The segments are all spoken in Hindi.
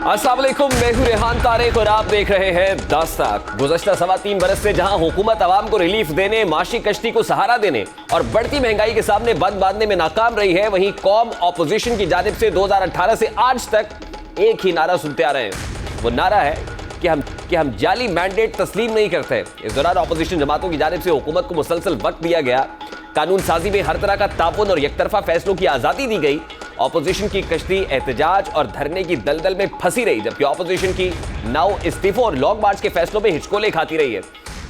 अस्सलाम वालेकुम, मैं हूं रेहान तारिक और आप देख रहे हैं दास्तान। गुज़श्ता 3.25 बरस से जहां हुकूमत आवाम को रिलीफ देने, माशी कश्ती को सहारा देने और बढ़ती महंगाई के सामने बंद बांधने में नाकाम रही है, वहीं कौम ऑपोजिशन की जानिब से 2018 से आज तक एक ही नारा सुनते आ रहे हैं। वो नारा है कि हम जाली मैंडेट तस्लीम नहीं करते। इस दौरान ऑपोजिशन जमातों की जानिब से हुकूमत को मुसलसल वक्त दिया गया, कानून साजी में हर तरह का ताउन और यकतरफा फैसलों की आज़ादी दी गई। ऑपोजिशन की कश्ती एहतजाज और धरने की दलदल में फंसी रही, जबकि ऑपोजिशन की नाव इस्तीफों और लॉन्ग मार्च के फैसलों में हिचकोले खाती रही है।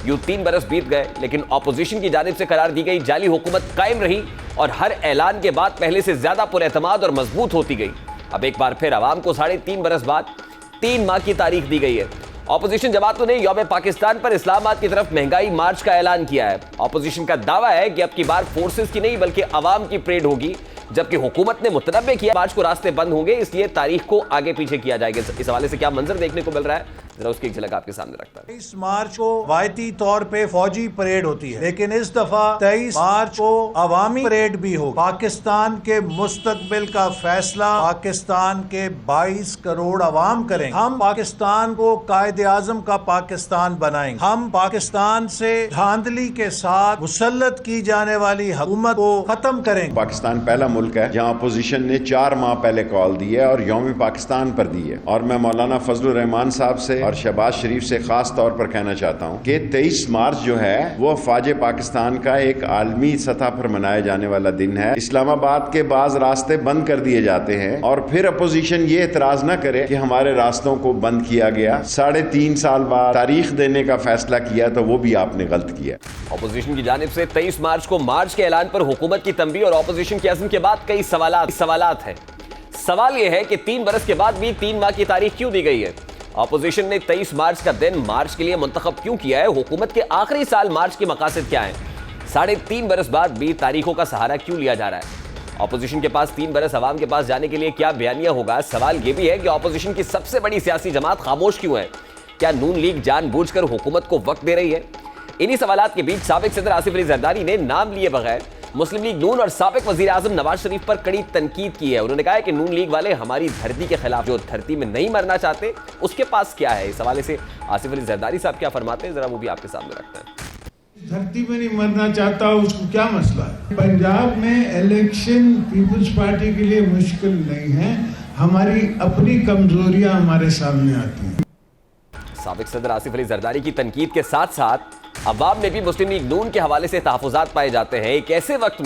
यूं 3 बरस बीत गए, लेकिन ऑपोजिशन की जानिब से करार दी गई जाली हुकूमत कायम रही और हर ऐलान के बाद पहले से ज्यादा पुरएतमाद और मजबूत होती गई। अब एक बार फिर आवाम को 3.5 बरस बाद 3 माह की तारीख दी गई है। ऑपोजिशन जमातों ने यौम पाकिस्तान पर इस्लामाबाद की तरफ महंगाई मार्च का ऐलान किया है। ऑपोजिशन का दावा है कि अब की बार फोर्सेस की नहीं बल्कि अवाम की परेड होगी, जबकि हुकूमत ने मुतनब्बे किया मार्च को रास्ते बंद होंगे, इसलिए तारीख को आगे पीछे किया जाएगा। इस हवाले से क्या मंजर देखने को मिल रहा है, जरा उसकी एक झलक आपके सामने रखता है। 23 मार्च को वायती तौर पे फौजी परेड होती है, लेकिन इस दफा 23 मार्च को अवामी परेड भी हो। पाकिस्तान के मुस्तकबिल का फैसला पाकिस्तान के 22 करोड़ अवाम करेंगे। हम पाकिस्तान को कायदे आजम का पाकिस्तान बनाएंगे। हम पाकिस्तान से धांधली के साथ मुसल्लत की जाने वाली हुकूमत को खत्म करेंगे। पाकिस्तान पहला मुल्क है जहाँ अपोजिशन ने 4 माह पहले कॉल दी है और यौम पाकिस्तान पर दी है। और मैं मौलाना फजलुर रहमान साहब से और शहबाज शरीफ से खास तौर पर कहना चाहता हूँ कि 23 मार्च जो है वो फाजे पाकिस्तान का एक आलमी सतह पर मनाया जाने वाला दिन है। इस्लामाबाद के बाज रास्ते बंद कर दिए जाते हैं और फिर अपोजिशन ये एतराज न करे कि हमारे रास्तों को बंद किया गया। 3.5 साल बाद तारीख देने का फैसला किया तो वो भी आपने गलत किया। ऑपोजिशन की जानिब से 23 मार्च को मार्च के ऐलान पर हुकूमत की तंबीह और ऑपोजिशन के अज़्म के बाद कई सवालात हैं। सवाल यह है कि 3 बरस के बाद भी 3 माह की तारीख क्यों दी गई है? ऑपोजिशन ने 23 मार्च का दिन मार्च के लिए मुंतखब क्यों किया है? हुकूमत के आखिरी साल मार्च के मकासद क्या है? 3.5 बरस बाद भी तारीखों का सहारा क्यों लिया जा रहा है? ऑपोजिशन के पास 3 बरस अवाम के पास जाने के लिए क्या बयानिया होगा? सवाल यह भी है कि ऑपोजिशन की सबसे बड़ी सियासी जमात खामोश क्यों है? क्या नून लीग जानबूझकर हुकूमत को वक्त दे रही है? इन्हीं सवालात के बीच साबिक सदर आसिफ अली जरदारी ने नाम लिए बगैर मुस्लिम लीग नून और साबिक वजीर आजम नवाज शरीफ पर कड़ी तनकीद की है। उन्होंने कहा है कि नून लीग वाले हमारी धरती के खिलाफ, जो धरती में नहीं मरना चाहते उसके पास क्या है। इस हवाले से आसिफ अली जरदारी साहब क्या फरमाते हैं, जरा वो भी आपके सामने रखते हैं। धरती में नहीं मरना चाहता उसको क्या मसला है? पंजाब में इलेक्शन पीपल्स पार्टी के लिए मुश्किल नहीं है, हमारी अपनी कमजोरियां हमारे सामने आती हैं। साबिक सदर आसिफ अली जरदारी की तनकीद के साथ साथ अवाम में भी मुस्लिम लीग नून के हवाले से तहफ़्फ़ुज़ात पाए जाते हैं। एक ऐसे वक्त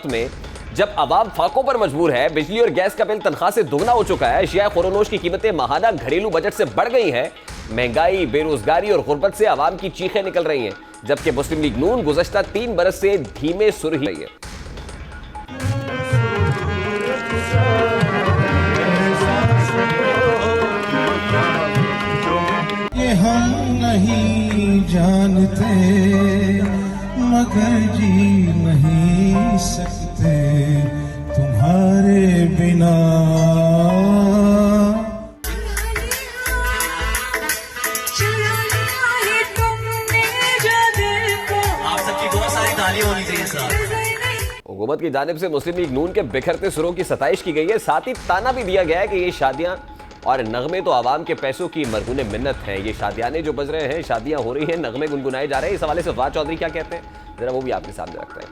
में जब अवाम फाकों पर मजबूर है, बिजली और गैस का बिल तनख्वाह से दुगना हो चुका है, अशिया खुरोनोश की कीमतें माहाना घरेलू बजट से बढ़ गई हैं, महंगाई, बेरोजगारी और गुर्बत से अवाम की चीखें निकल रही हैं, जबकि मुस्लिम लीग नून गुज़श्ता 3 बरस से धीमे सुर ही रही है। हम नहीं जानते मगर जी नहीं सकते तुम्हारे बिना। आप सबकी बहुत सारी तालियां होनी चाहिए साहब। हुकूमत की जानिब से मुस्लिम लीग नून के बिखरते सुरों की सताइश की गई है, साथ ही ताना भी दिया गया है कि ये शादियां और नगमे तो आवाम के पैसों की मरहून मिन्नत हैं। ये शादियाने जो बज रहे हैं, शादियां हो रही हैं, नगमे गुनगुनाए जा रहे हैं। इस हवाले से फवाद चौधरी क्या कहते हैं, जरा वो भी आपके सामने रखते हैं।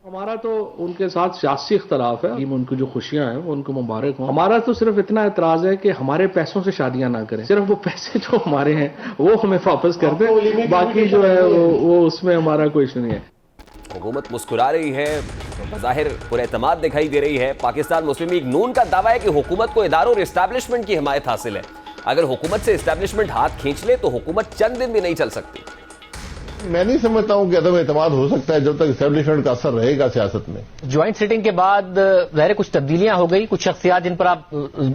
हमारा तो उनके साथ सियासी इख्तलाफ है, उनकी जो खुशियां हैं वो उनको मुबारक हो। हमारा तो सिर्फ इतना एतराज है कि हमारे पैसों से शादियां ना करें, सिर्फ वो पैसे जो हमारे हैं वो हमें वापस कर दें, बाकी जो है वो उसमें हमारा कोई इशू नहीं है। हुकूमत मुस्कुरा रही है, बज़ाहिर पुरएतमाद दिखाई दे रही है। पाकिस्तान मुस्लिम लीग नून का दावा है कि हुकूमत को इदारों और इस्टेब्लिशमेंट की हिमायत हासिल है। अगर हुकूमत से इस्टेब्लिशमेंट हाथ खींच ले तो हुकूमत चंद दिन भी नहीं चल सकती। मैं नहीं समझता हूं कि अदम एतमाद हो सकता है जब तक इस्टेब्लिशमेंट का असर रहेगा सियासत में। ज्वाइंट सिटिंग के बाद ज़ाहिर कुछ तब्दीलियां हो गई, कुछ शख्सियात जिन पर आप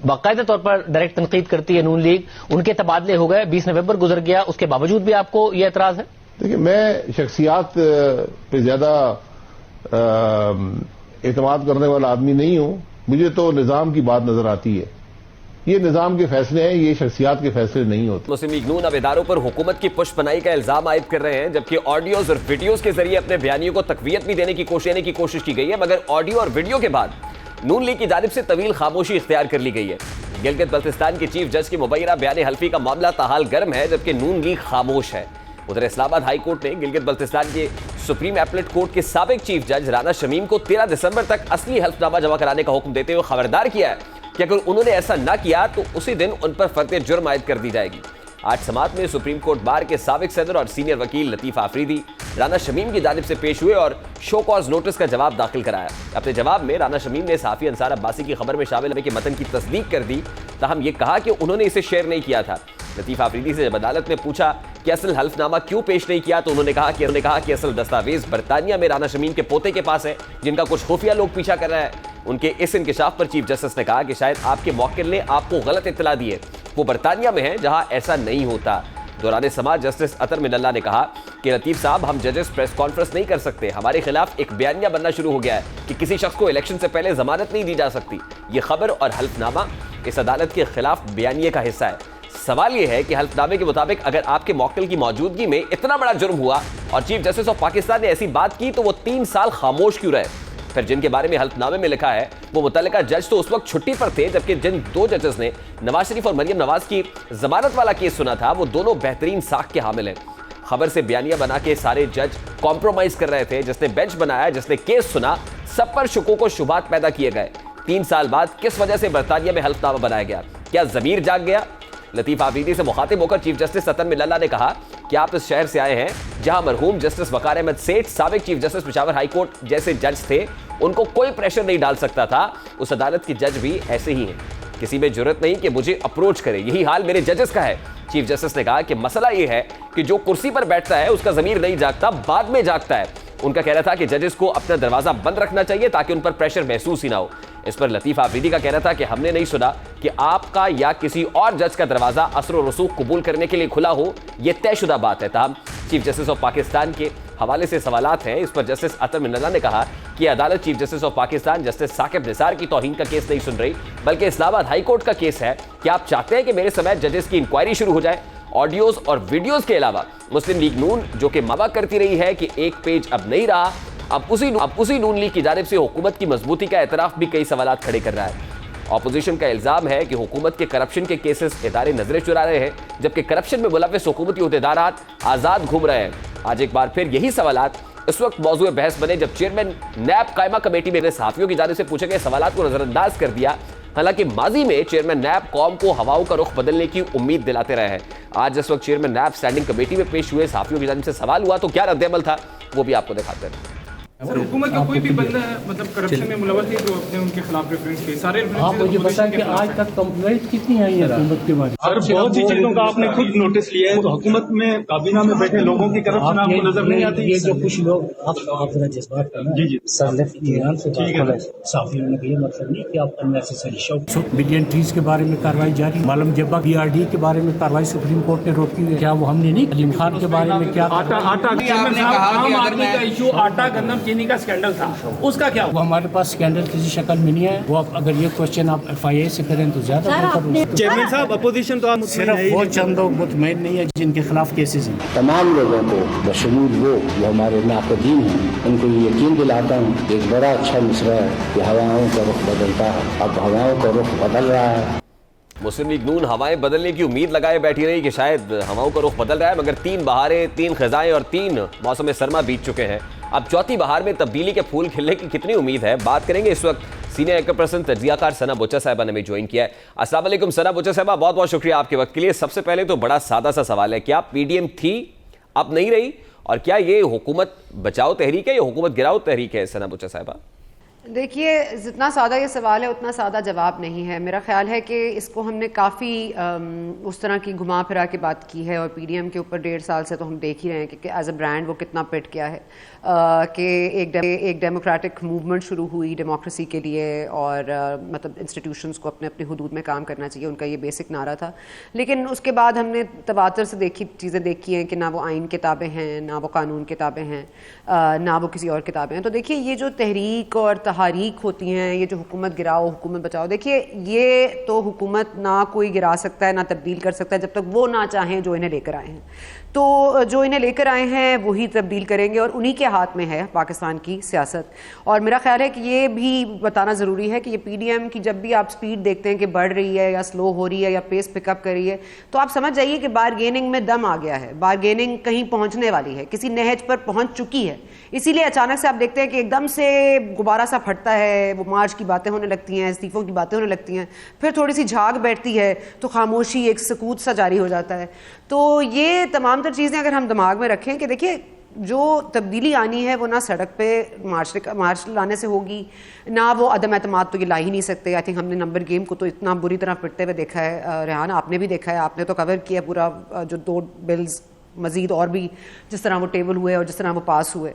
बाकायदा तौर पर डायरेक्ट तनकीद करती है नून लीग, उनके तबादले हो गए। 20 नवंबर गुजर गया, उसके बावजूद भी आपको यह एतराज है? देखिए, मैं शख्सियात पे ज्यादा एतमाद करने वाला आदमी नहीं हूं। मुझे तो निजाम की बात नजर आती है। ये निजाम के फैसले हैं, ये शख्सियात के फैसले नहीं होते। मुस्लिम लीग नून अब इदारों पर हुकूमत की पुष्पनाई का इल्जाम आयद कर रहे हैं, जबकि ऑडियोज और वीडियोज के जरिए अपने बयानियों को तकवीयत भी देने की कोशिश की गई है, मगर ऑडियो और वीडियो के बाद नून लीग की जानिब से तवील खामोशी इख्तियार कर ली गई है। गिलगित बल्तिस्तान के चीफ जज के मुबैना बयान हल्फी का मामला ताहाल गर्म है, जबकि नून लीग खामोश है। उधर इस्लामाबाद हाई कोर्ट ने गिलगित बल्तिस्तान के सुप्रीम एपलेट कोर्ट के साबिक चीफ जज राना शमीम को 13 दिसंबर तक असली हल्फनामा जमा कराने का हुक्म देते हुए खबरदार किया है कि अगर उन्होंने ऐसा न किया तो उसी दिन उन पर फर्द जुर्म आयद कर दी जाएगी। आज समाअत में सुप्रीम कोर्ट बार के साबिक सदर और सीनियर वकील लतीफ आफरीदी राना शमीम की जानिब से पेश हुए और शो कॉज नोटिस का जवाब दाखिल कराया। अपने जवाब में राना शमीम ने सहाफी अंसार अब्बासी की खबर में शामिल होने के मतन की तस्दीक कर दी, ताहम ये कहा कि उन्होंने इसे शेयर नहीं किया था। लतीफ आफरीदी से जब अदालत ने पूछा कि असल हल्फनामा क्यों पेश नहीं किया तो उन्होंने कहा कि असल दस्तावेज बरतानिया में राना शमीम के पोते के पास है, जिनका कुछ खुफिया लोग पीछा कर रहा है। उनके इस इंकिशाफ पर चीफ जस्टिस ने कहा कि शायद आपके मौक्किल ने आपको गलत इत्तला दी है, वो बरतानिया में है जहां ऐसा नहीं होता। दौरान समाअत जस्टिस अतर मिनल्ला ने कहा कि लतीफ साहब, हम जजेस प्रेस कॉन्फ्रेंस नहीं कर सकते, हमारे खिलाफ एक बयानिया बनना शुरू हो गया है कि किसी शख्स को इलेक्शन से पहले जमानत नहीं दी जा सकती। ये खबर और हल्फनामा इस अदालत के खिलाफ बयानिए का हिस्सा है। सवाल यह है कि हल्फनामे के मुताबिक अगर आपके मौक्किल की मौजूदगी में इतना बड़ा जुर्म हुआ और चीफ जस्टिस ऑफ पाकिस्तान ने ऐसी बात की तो वो 3 साल खामोश क्यों रहे? फिर जिनके बारे में हल्फनामे में लिखा है वो मुतल्लिका जज तो उस वक्त छुट्टी पर थे, जबकि जिन 2 जजेस ने नवाज शरीफ और मरियम नवाज की जमानत वाला केस सुना था वो दोनों बेहतरीन साख के हामिल हैं। खबर से बयानिया बना के सारे जज कॉम्प्रोमाइज कर रहे थे। जिसने बेंच बनाया, जिसने केस सुना, सब पर शुकों को शुबात पैदा किए गए। 3 साल बाद किस वजह से बरतानिया में हल्फनामा बनाया गया? क्या जमीर जाग गया? लतीफ आफरीदी से मुखातिब होकर चीफ जस्टिस अतर मिनल्ला ने कहा कि आप इस शहर से आए हैं जहां मरहूम जस्टिस वकार अहमद सेठ साबिक chief justice Peshawar high court जैसे जज थे, उनको कोई प्रेशर नहीं डाल सकता था। उस अदालत के जज भी ऐसे ही हैं, किसी में जरूरत नहीं कि मुझे अप्रोच करे, यही हाल मेरे जजेस का है। चीफ जस्टिस ने कहा कि मसला यह है कि जो कुर्सी पर बैठता है उसका जमीर नहीं जागता, बाद में जागता है। उनका कहना था कि जजेस को अपना दरवाजा बंद रखना चाहिए ताकि उन पर प्रेशर महसूस ही ना हो। इस पर लतीफ आफरीदी का कहना था कि हमने नहीं सुना कि आपका या किसी और जज का दरवाजा असर और रसूख कबूल करने के लिए खुला हो, यह तयशुदा बात है। ताहम चीफ जस्टिस ऑफ पाकिस्तान के हवाले से सवालात हैं। इस पर जस्टिस अतर मिनल्ला ने कहा कि अदालत chief justice of Pakistan justice Saqib Nisar की तौहीन का केस नहीं सुन रही, बल्कि इस्लामाबाद हाई कोर्ट का केस है। कि आप चाहते हैं कि मेरे समेत जजेस की इंक्वायरी शुरू हो जाए? ऑडियोज और वीडियोज के अलावा मुस्लिम लीग नून, जो कि मावा करती रही है कि एक पेज अब नहीं रहा, अब उसी नून लीग की जानिब से हुकूमत की मजबूती का एतराफ भी कई सवालात खड़े कर रहा है। ऑपोजिशन का इल्जाम है कि हुकूमत के करप्शन के केसेस इदारे नजरें चुरा रहे हैं, जबकि करप्शन में मुलव्वस हुकूमती उहदेदारात आजाद घूम रहे हैं। आज एक बार फिर यही सवालात इस वक्त मौजूद बहस बने जब चेयरमैन नैब कायमा कमेटी में सहाफियों की जानिब से पूछे गए सवालात को नजरअंदाज कर दिया। हालांकि माजी में चेयरमैन नैब कौम को हवाओं का रुख बदलने की उम्मीद दिलाते रहे हैं। आज जिस वक्त चेयरमैन नैब स्टैंडिंग कमेटी में पेश हुए सहाफियों की जानिब से सवाल हुआ तो क्या रद्द-ए-अमल था, वो भी आपको दिखाते हैं। सर, हुकूमत का कोई भी बंदा मतलब करप्शन में मुलव्वस नहीं जो अपने उनके खिलाफ रेफरेंस के सारे आप मुझे बताएं कि आज तक कंप्लेंट कितनी आई है हुकूमत के बारे में? सर, बहुत सी चीजों का आपने खुद नोटिस लिया है, तो हुकूमत में काबीना में बैठे लोगों की करप्शन आपको नजर नहीं आती? ये जो कुछ लोग आप जरा जज्बात करना जी सरलेफ्ट ईरान से साफियों ने ये मतलब नहीं कि आप अननेसेसरी शौक बिलियन ट्रीज के बारे में कार्रवाई जारी, मालूम जब्बा BRD के बारे में कार्रवाई सुप्रीम कोर्ट ने रोकी है, क्या वो हमने नहीं? अलीम खान के बारे में क्या? आटा आम आदमी का इशू आटा गंदम चीनी का स्कैंडल था, उसका क्या? वो हमारे पास स्कैंडल किसी शक्ल में नहीं है। वो अगर ये क्वेश्चन आप FIA से करें तो ज्यादा बेहतर। चेयरमैन साहब, अपोजिशन तो आप सिर्फ वो चंद लोग मुतमईन नहीं है जिनके खिलाफ केसेस हैं। तमाम लोगों को बशमूल वो जो हमारे नाक़दीन हैं, उनको ये यकीन दिलाता हूँ, एक बड़ा अच्छा मिसरा है कि हवाओं का रुख बदलता है। अब हवाओं का रुख बदल रहा है। मुस्लिम लीग नून हवाएं बदलने की उम्मीद लगाए बैठी रही कि शायद हवाओं का रुख बदल रहा है, मगर 3 बहारें, 3 खजाएं और 3 मौसम सरमा बीत चुके हैं। अब चौथी बहार में तब्दीली के फूल खिलने की कितनी उम्मीद है, बात करेंगे। इस वक्त सीनियर एंकर पर्सन तज्जियाकार सना बुच्चा साहिबा ने हमें ज्वाइन किया है। अस्सलाम वालेकुम सना बुच्चा साहिबा, बहुत बहुत शुक्रिया आपके वक्त के लिए। सबसे पहले तो बड़ा सादा सा सवाल है, क्या PDM थी, अब नहीं रही, और क्या ये हुकूमत बचाओ तहरीक है या हुकूमत गिराओ तहरीक है? सना बुच्चा साहिबा, देखिए, जितना सादा ये सवाल है उतना सादा जवाब नहीं है। मेरा ख्याल है कि इसको हमने काफ़ी उस तरह की घुमा फिरा के बात की है, और PDM के ऊपर 1.5 साल से तो हम देख ही रहे हैं कि एज अ ब्रांड वो कितना पिट गया है। कि एक डेमोक्रेटिक मूवमेंट शुरू हुई डेमोक्रेसी के लिए, और मतलब इंस्टीट्यूशंस को अपने अपने हुदूद में काम करना चाहिए, उनका ये बेसिक नारा था। लेकिन उसके बाद हमने तवातर से चीज़ें देखी हैं कि ना वो आइन किताबें हैं, ना वो कानून किताबें हैं, ना वो किसी और किताबें हैं। तो देखिए, ये जो तहरीक और तहारीक होती हैं, ये जो हुकूमत गिराओ हुकूमत बचाओ, देखिए ये तो हुकूमत ना कोई गिरा सकता है ना तब्दील कर सकता है जब तक वो ना चाहें जो इन्हें लेकर आए हैं। तो जो इन्हें लेकर आए हैं वही तब्दील करेंगे और उन्हीं के हाथ में है पाकिस्तान की सियासत। और मेरा ख्याल है कि ये भी बताना ज़रूरी है कि ये PDM की जब भी आप स्पीड देखते हैं कि बढ़ रही है या स्लो हो रही है या पेस पिकअप कर रही है, तो आप समझ जाइए कि बारगेनिंग में दम आ गया है, बारगेनिंग कहीं पहुंचने वाली है, किसी नहज पर पहुंच चुकी है। इसीलिए अचानक से आप देखते हैं कि एकदम से गुब्बारा सा फटता है, वो मार्च की बातें होने लगती हैं, इस्तीफों की बातें होने लगती हैं, फिर थोड़ी सी झाग बैठती है तो खामोशी, एक सकूत सा जारी हो जाता है। तो ये तमाम तर चीज़ें अगर हम दिमाग में रखें कि देखिए जो तब्दीली आनी है वो ना सड़क पे मार्च लाने से होगी, ना वो अदम एतमाद तो ये ला ही नहीं सकते। आई थिंक हमने नंबर गेम को तो इतना बुरी तरह पिटते हुए देखा है, रेहान आपने भी देखा है, आपने तो कवर किया पूरा जो 2 बिल्स मज़ीद और भी जिस तरह वो टेबल हुए और जिस तरह वो पास हुए।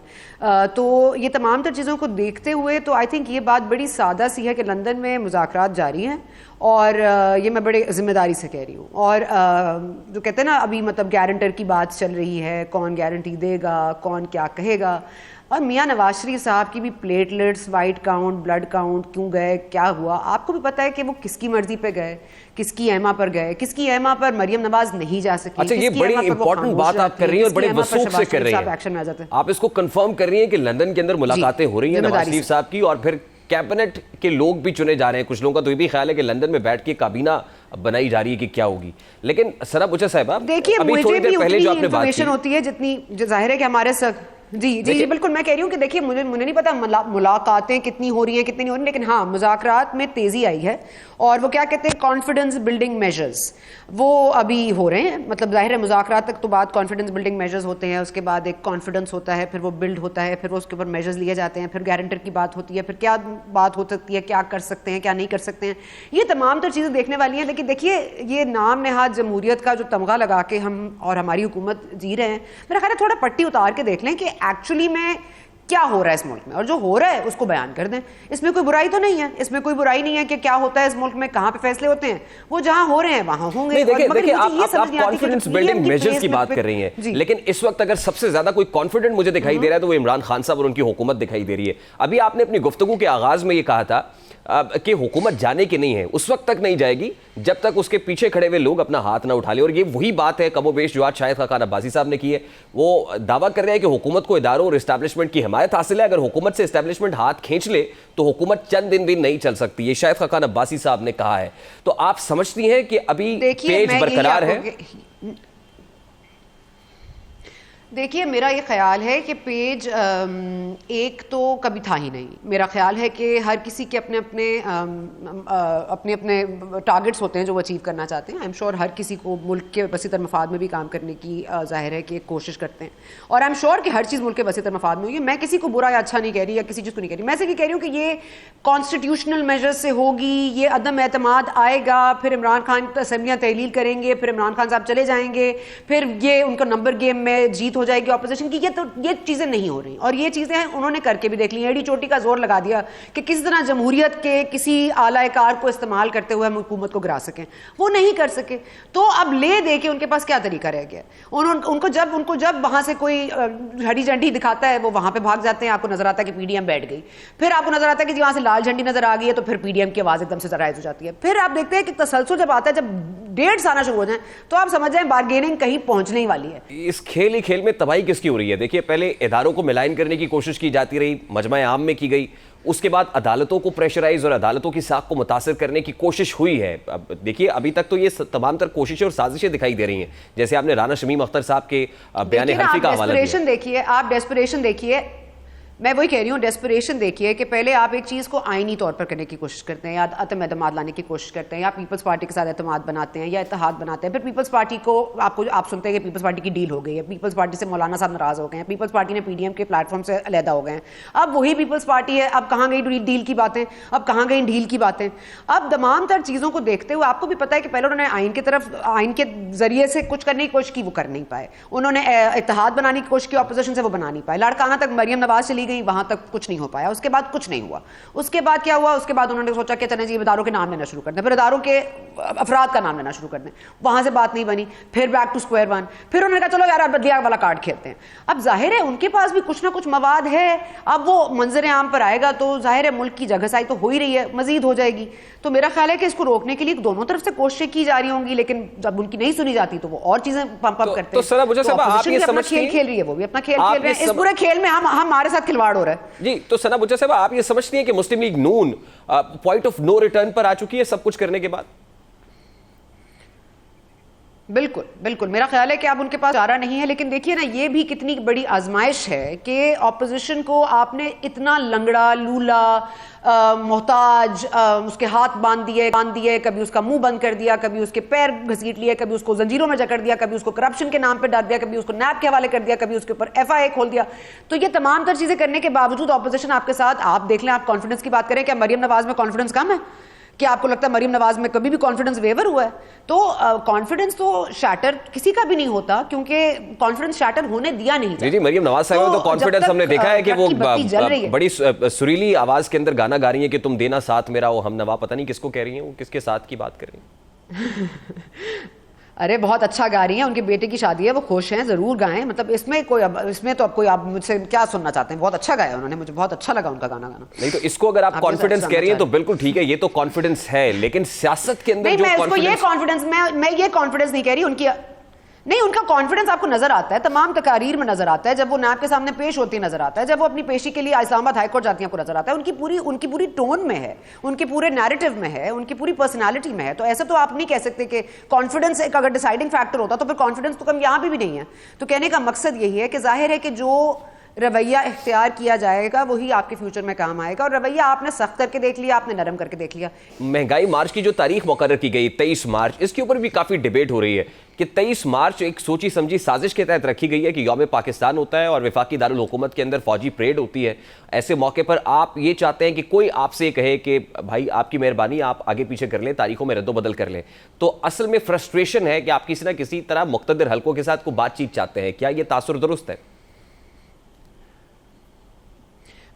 तो ये तमाम तर चीज़ों को देखते हुए तो आई थिंक ये बात बड़ी सादा सी है कि लंदन में मुज़ाकरात जारी हैं और ये मैं बड़े ज़िम्मेदारी से कह रही हूँ। और जो कहते हैं ना अभी मतलब गारंटर की बात चल रही है, कौन गारंटी देगा, कौन क्या कहेगा, और मियाँ नवाज शरीफ साहब की भी platelets, white count, blood count क्यों गए, क्या हुआ, आपको भी पता है कि वो किसकी मर्जी पे गए, किसकी एमा पर गए, किसकी एमा पर मरियम नवाज नहीं जा सकी। अच्छा, ये बड़ी इंपॉर्टेंट बात आप कर रही हैं और बड़े वसूख से कर रही हैं, एक्शन में आ जाते हैं। आप इसको कंफर्म कर रही हैं कि लंदन के अंदर मुलाकातें हो रही हैं नवाज शरीफ साहब की और फिर कैबिनेट के लोग भी चुने जा रहे हैं। कुछ लोगों का तो ये भी ख्याल है कि लंदन में बैठ के काबीना बनाई जा रही है कि क्या होगी। लेकिन सरा बुचा साहब, देखिए मुझे भी उतनी इंफॉर्मेशन होती है जितनी जाहिर है कि हमारे जी बिल्कुल मैं कह रही हूँ कि देखिए मुझे नहीं पता मुलाकातें कितनी हो रही हैं कितनी नहीं हो रही, लेकिन हाँ मुज़ाकरात में तेज़ी आई है और वो क्या कहते हैं कॉन्फिडेंस बिल्डिंग मेजर्स वो अभी हो रहे हैं। मतलब जाहिर है मुज़ाकरात तक तो बाद कॉन्फिडेंस बिल्डिंग मेजर्स होते हैं, उसके बाद एक कॉन्फिडेंस होता है, फिर वो बिल्ड होता है, फिर वो उसके ऊपर मेजर्स लिए जाते हैं, फिर गारंटर की बात होती है, फिर क्या बात हो सकती है, क्या कर सकते हैं क्या नहीं कर सकते हैं, ये तमाम तो चीज़ें देखने वाली हैं। लेकिन देखिए ये नाम नेहाद जमहूरियत का जो तमगा लगा के हम और हमारी हुकूमत जी रहे हैं, मेरा ख्याल है थोड़ा पट्टी उतार के देख लें कि एक्चुअली में क्या हो रहा है इस मुल्क में, और जो हो रहा है उसको बयान कर दें। इसमें कोई बुराई तो नहीं है, इसमें कोई बुराई नहीं है कि क्या होता है इस मुल्क में, कहाँ पे फैसले होते हैं, वो जहां हो रहे हैं वहां होंगे। देखिए आप कॉन्फिडेंस बिल्डिंग मेजर्स की बात कर रही हैं, लेकिन इस वक्त अगर सबसे ज्यादा कोई कॉन्फिडेंट मुझे दिखाई दे रहा है तो वो इमरान खान साहब और उनकी हुकूमत दिखाई दे रही है। अभी आपने अपनी गुफ्तगू के आगाज में ये कहा था कि हुकूमत जाने की नहीं है, उस वक्त तक नहीं जाएगी जब तक उसके पीछे खड़े हुए लोग अपना हाथ ना उठा ले। और ये वही बात है कमोबेश जो आज शाहिद खाकान अब्बासी साहब ने की है। वो दावा कर रहे हैं कि हुकूमत को इदारों और इस्टेब्लिशमेंट की हिमायत हासिल है, अगर हुकूमत से इस्टेब्लिशमेंट हाथ खींच ले तो हुकूमत चंद दिन भी नहीं चल सकती। ये शाहिद खाकान अब्बासी साहब ने कहा है। तो आप समझती हैं कि अभी पेज बरकरार है? देखिए मेरा ये ख्याल है कि पेज एक तो कभी था ही नहीं। मेरा ख्याल है कि हर किसी के अपने अपने टारगेट्स होते हैं जो वो अचीव करना चाहते हैं। आई एम श्योर हर किसी को मुल्क के वसीतर मफाद में भी काम करने की जाहिर है कि कोशिश करते हैं, और आई एम श्योर कि हर चीज़ मुल्क के वसीतर मफाद में होगी। मैं किसी को बुरा या अच्छा नहीं कह रही या किसी चीज़ को नहीं कह रही, मैं सिर्फ ये कह रही हूँ कि ये कॉन्स्टिट्यूशनल मेजर से होगी, ये अदम एतमाद आएगा, फिर इमरान खान असम्बलियाँ तहलील करेंगे, फिर इमरान खान साहब चले जाएंगे, फिर ये उनका नंबर गेम में जीत हो जाएगी ऑपोजिशन की। ये चीजें नहीं हो रही, और ये चीजें उन्होंने करके भी देख ली। एडी चोटी का जोर लगा दिया कि किस तरह जमहूरियत के किसी आलाकार को इस्तेमाल करते हुए हम हुकूमत को गिरा सकें, वो नहीं कर सके। तो अब ले दे के उनके पास क्या तरीका रह गया? उनको जब वहां से कोई हरी झंडी दिखाता है वो वहां पे भाग जाते हैं। आपको नजर आता है कि पीडीएम बैठ गई, फिर आपको नजर आता है कि वहां से लाल झंडी नजर आ गई है तो फिर पीडीएम की आवाज एकदम से राइज हो जाती है। फिर आप देखते हैं कि तसलसल जब आता है, जब डेट्स आना शुरू हो जाए तो आप समझ जाए बार्गेनिंग कहीं पहुंचने ही वाली है। इस खेल ही खेल में तबाही किसकी हो रही है? देखिए पहले इदारों को मिलान करने की कोशिश की जाती रही, मजमा आम में की गई, उसके बाद अदालतों को प्रेशराइज और अदालतों की साख को मुतासिर करने की कोशिश हुई है। अब देखिए अभी तक तो ये तमाम तर कोशिशें और साजिशें दिखाई दे रही हैं, जैसे आपने राना शमीम अख्तर साहब के बयान हल्फी का हवाला दिया। आप डेस्परेशन देखिए, मैं वही कह रही हूँ, डेस्परेशन देखिए कि पहले आप एक चीज़ को आईनी तौर पर करने की कोशिश करते हैं या अतम एतमाद लाने की कोशिश करते हैं, या पीपल्स पार्टी के साथ एतमाद बनाते हैं या इत्तेहाद बनाते हैं। फिर पीपल्स पार्टी को आप सुनते हैं कि पीपल्स पार्टी की डील हो गई है, पीपल्स पार्टी से मौलाना साहब नाराज़ हो गए हैं, पीपल्स पार्टी ने पीडीएम के प्लेटफॉर्म से अलहदा हो गए हैं। अब वही पीपल्स पार्टी है, अब कहाँ गई डील की बातें, अब कहाँ गई डील की बातें? अब तमाम तर चीज़ों को देखते हुए आपको भी पता है कि पहले उन्होंने आइन के जरिए से कुछ करने की कोशिश की, वो कर नहीं पाए। उन्होंने इत्तेहाद बनाने की कोशिश की ऑपोजिशन से, वो बना नहीं पाए। लड़काना तक मरियम नवाज चली गई, वहां तक कुछ नहीं हो पाया, उसके बाद कुछ नहीं हुआ। उसके बाद क्या हुआ, उसके बाद उन्होंने सोचा कि चले जी इदारों के नाम लेना शुरू कर दें, फिर इदारों के अफराद का नाम लेना शुरू कर दें, वहां से बात नहीं बनी, फिर बैक टू स्क्वायर वन, फिर उन्होंने कहा चलो यार बदलिया वाला कार्ड खेलते हैं। अब जाहिर है उनके पास भी कुछ ना कुछ मवाद है, अब वो मंजर आम पर आएगा तो जाहिर है मुल्क की जगहसाई तो हो ही रही है, मजीद हो जाएगी। तो मेरा ख्याल है कि इसको रोकने के लिए दोनों तरफ से कोशिशें की जा रही होंगी, लेकिन जब उनकी नहीं सुनी जाती तो वो और चीजें पंप अप करते हैं। तो सना मुझे सब आप ये समझती हैं, खेल खेल रही है, वो भी अपना खेल खेल रहे हैं, इस पूरे खेल में हम हमारे साथ खिलवाड़ हो रहा है जी। तो सना मुझे सब आप ये समझती हैं कि Muslim League Noon point of no return पर आ चुकी है सब कुछ करने के बाद? बिल्कुल बिल्कुल, मेरा ख्याल है कि अब उनके पास चारा नहीं है। लेकिन देखिए ना, ये भी कितनी बड़ी आजमाइश है कि ऑपोजिशन को आपने इतना लंगड़ा लूला मोहताज उसके हाथ बांध दिए, कभी उसका मुंह बंद कर दिया, कभी उसके पैर घसीट लिए, कभी उसको जंजीरों में जकड़ दिया, कभी उसको करप्शन के नाम पे डाल दिया, कभी उसको नैब के हवाले कर दिया, कभी उसके ऊपर FIA खोल दिया। तो ये तमाम तर चीजें करने के बावजूद ऑपोजिशन आपके साथ, आप देख लें, आप कॉन्फिडेंस की बात करें, क्या मरियम नवाज में कॉन्फिडेंस कम है? क्या आपको लगता है मरियम नवाज में कभी भी कॉन्फिडेंस वेवर हुआ है? तो कॉन्फिडेंस तो शैटर किसी का भी नहीं होता, क्योंकि कॉन्फिडेंस शैटर होने दिया नहीं जाता। जी मरियम नवाज साहब तो कॉन्फिडेंस हमने देखा है कि वो बड़ी सुरीली आवाज के अंदर गाना गा रही है कि तुम देना साथ मेरा, वो हम नवा, पता नहीं किसको कह रही है, वो किसके साथ की बात कर रही है? अरे बहुत अच्छा गा रही हैं, उनके बेटे की शादी है, वो खुश हैं, जरूर गाएं। मतलब इसमें तो अब कोई आप मुझसे क्या सुनना चाहते हैं? बहुत अच्छा गाया उन्होंने, मुझे बहुत अच्छा लगा उनका गाना गाना। नहीं तो इसको अगर आप कॉन्फिडेंस कह रही हैं तो बिल्कुल ठीक है, ये तो कॉन्फिडेंस है, लेकिन सियासत के अंदर मैं ये कॉन्फिडेंस नहीं कह रही उनकी, नहीं, उनका कॉन्फिडेंस आपको नजर आता है, तमाम तकारीर में नजर आता है, जब वो नैब के सामने पेश होती नजर आता है, जब वो अपनी पेशी के लिए इस्लामाबाद हाईकोर्ट जाती है आपको नजर आता है, उनकी पूरी टोन में है, उनके पूरे नैरेटिव में है, उनकी पूरी पर्सनालिटी में है। तो ऐसा तो आप नहीं कह सकते कि कॉन्फिडेंस एक अगर डिसाइडिंग फैक्टर होता तो फिर कॉन्फिडेंस तो कम यहाँ भी नहीं है। तो कहने का मकसद यही है कि जाहिर है कि जो रवैया इख्तियार किया जाएगा वही आपके फ्यूचर में काम आएगा, और रवैया आपने सख्त करके देख लिया, आपने नरम करके देख लिया। महंगाई मार्च की जो तारीख मुकर्रर की गई 23 मार्च, इसके ऊपर भी काफी डिबेट हो रही है कि 23 मार्च एक सोची समझी साजिश के तहत रखी गई है कि यौम पाकिस्तान होता है और वफाकी दारुल हुकूमत के अंदर फौजी परेड होती है। ऐसे मौके पर आप ये चाहते हैं कि कोई आपसे कहे कि भाई आपकी मेहरबानी आप आगे पीछे कर लें, तारीखों में रद्दोबदल कर लें, तो असल में फ्रस्ट्रेशन है कि आप किसी ना किसी तरह मुक़्तदिर हलकों के साथ कोई बातचीत चाहते हैं। क्या ये तासुर दुरुस्त है?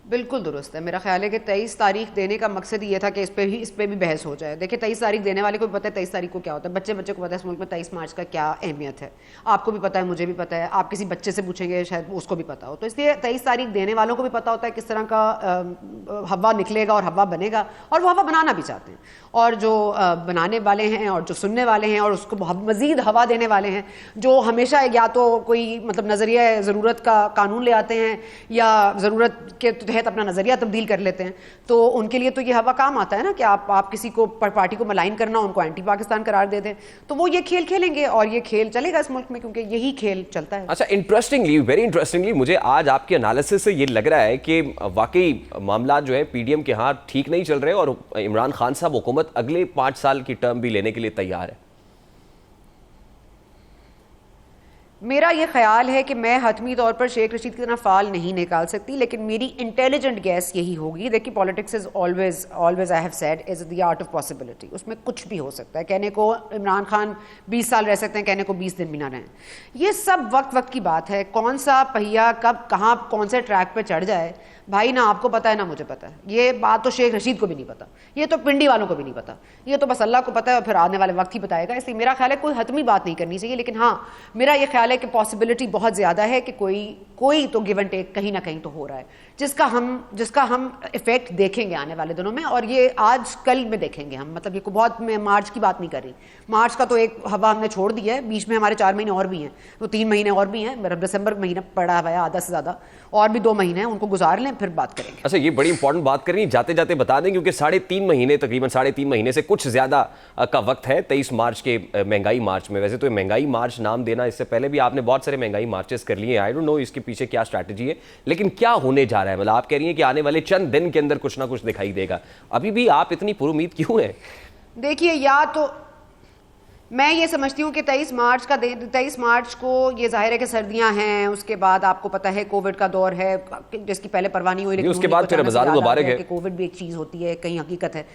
बिल्कुल दुरुस्त है। मेरा ख्याल है कि 23 तारीख देने का मकसद ही ये था कि इस पे भी बहस हो जाए। देखिए 23 तारीख देने वाले को भी पता है 23 तारीख को क्या होता है, बच्चे को पता है इस मुल्क में 23 मार्च का क्या अहमियत है, आपको भी पता है, मुझे भी पता है, आप किसी बच्चे से पूछेंगे शायद उसको भी पता हो। तो इसलिए 23 तारीख देने वालों को भी पता होता है किस तरह का हवा निकलेगा और हवा बनेगा, और वो हवा बनाना भी चाहते हैं, और जो बनाने वाले हैं और जो सुनने वाले हैं और उसको मज़ीद हवा देने वाले हैं, जो हमेशा या तो कोई मतलब नज़रिया ज़रूरत का कानून ले आते हैं या ज़रूरत के तहत अपना नज़रिया तब्दील कर लेते हैं, तो उनके लिए तो ये हवा काम आता है ना कि आप किसी को पार्टी को मलाइन करना, उनको एंटी पाकिस्तान करार दे दें, तो वो ये खेल खेलेंगे और ये खेल चलेगा इस मुल्क में, क्योंकि यही खेल चलता है। अच्छा, इंटरेस्टिंगली, वेरी इंटरेस्टिंगली, मुझे आज आपके एनालिसिस से ये लग रहा है कि वाकई मामला जो है PDM के हाथ ठीक नहीं चल रहे और इमरान खान साहब हुकूमत अगले 5 साल की टर्म भी लेने के लिए तैयार है। मेरा ये ख्याल है कि मैं हतमी तौर पर शेख रशीद की तरह फाल नहीं निकाल सकती, लेकिन मेरी इंटेलिजेंट गैस यही होगी। देखिए politics is always I have said is the art of possibility, उसमें कुछ भी हो सकता है। कहने को इमरान खान 20 साल रह सकते हैं, कहने को 20 दिन भी ना रहें, ये सब वक्त की बात है। कौन सा पहिया कब कहाँ कौन से ट्रैक पर चढ़ जाए, भाई ना आपको पता है ना मुझे पता है। ये बात तो शेख रशीद को भी नहीं पता, ये तो पिंडी वालों को भी नहीं पता, ये तो बस अल्लाह को पता है और फिर आने वाले वक्त ही बताएगा। इसलिए मेरा ख्याल है कोई हतमी बात नहीं करनी चाहिए, लेकिन हाँ मेरा ये ख्याल है कि पॉसिबिलिटी बहुत ज़्यादा है कि कोई तो गिव एंड टेक कहीं ना कहीं तो हो रहा है, जिसका हम इफेक्ट देखेंगे आने वाले दिनों में, और ये आज कल में देखेंगे हम। मतलब ये को बहुत, मैं मार्च की बात नहीं कर रही, मार्च का तो एक हवा हमने छोड़ दी है, बीच में हमारे 4 महीने और भी हैं, तो 3 महीने और भी हैं, मेरा दिसंबर महीना पड़ा हुआ है आधा से ज़्यादा, और भी 2 महीने हैं, उनको गुजार लें फिर बात करेंगे। अच्छा, ये बड़ी इंपॉर्टेंट बात करनी, जाते जाते बता दें, क्योंकि 3.5 महीने, तकरीबन 3.5 महीने से कुछ ज़्यादा का वक्त है 23 मार्च के महंगाई मार्च में। वैसे तो महंगाई मार्च नाम देना, इससे पहले भी आपने बहुत सारे महंगाई मार्चेस कर लिए, आई डोंट नो इसके पीछे क्या स्ट्रैटेजी है, लेकिन क्या होने जा रहा है? मतलब आप कह रही हैं कि आने वाले चंद दिन के अंदर कुछ ना कुछ दिखाई देगा, अभी भी आप इतनी पुरुमीद क्यों हैं? देखिए, या तो मैं ये समझती हूँ कि 23 मार्च को ये जाहिर है कि सर्दियां हैं, उसके बाद आपको पता है कोविड का दौर है जिसकी पहले परवाह नहीं हुई, लेकिन उसके बाद फिर रमजान मुबारक है कि कोविड भी एक चीज़ होती है, कहीं हकीकत है।